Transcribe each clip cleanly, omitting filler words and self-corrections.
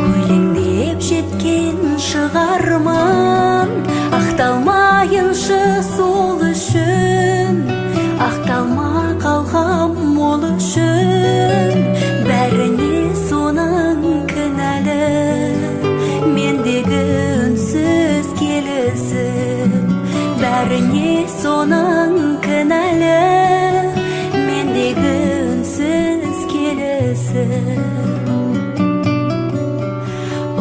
өлеңдеп жеткен шығармын, ақталмайыншы сол үшін, ақталма қалғам ол үшін. Бәріне соның кінәлі, мендегі үнсіз келісі. Бәріне соның кінәлі, мендегі үнсіз келісі.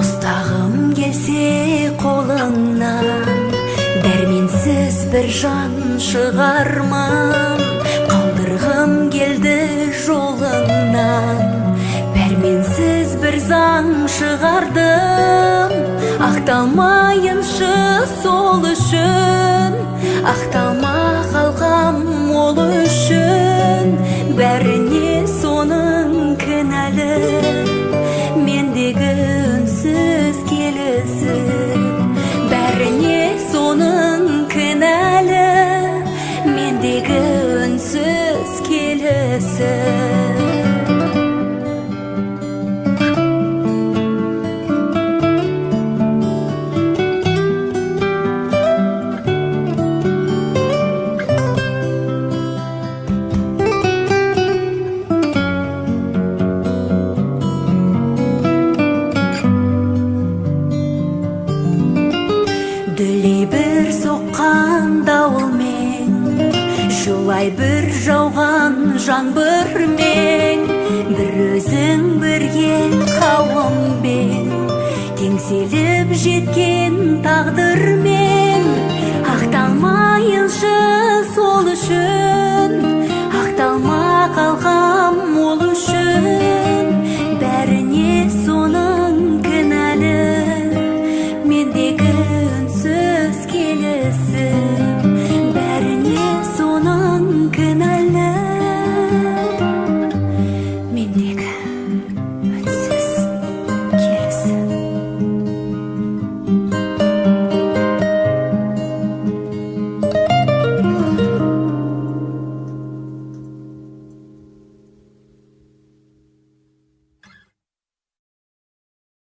Ұстағым келсе қолыңнан, дәрменсіз бір жан шығармын. Қалдырғым келді жолыңнан, пәрменсіз бір заң шығардым. Ақталмайыншы сол үшін, ақталма қалғам ол үшін. Бәріне соның кінәлі, мендегі үнсіз келісі. Бәріне соның кінәлі, мендегі үнсіз келісі. Дүлей бір соққан дауылмен, жылай бір жауған жаңбырмен, бір өзің бір ел қауыммен, теңселіп жеткен тағдырмен.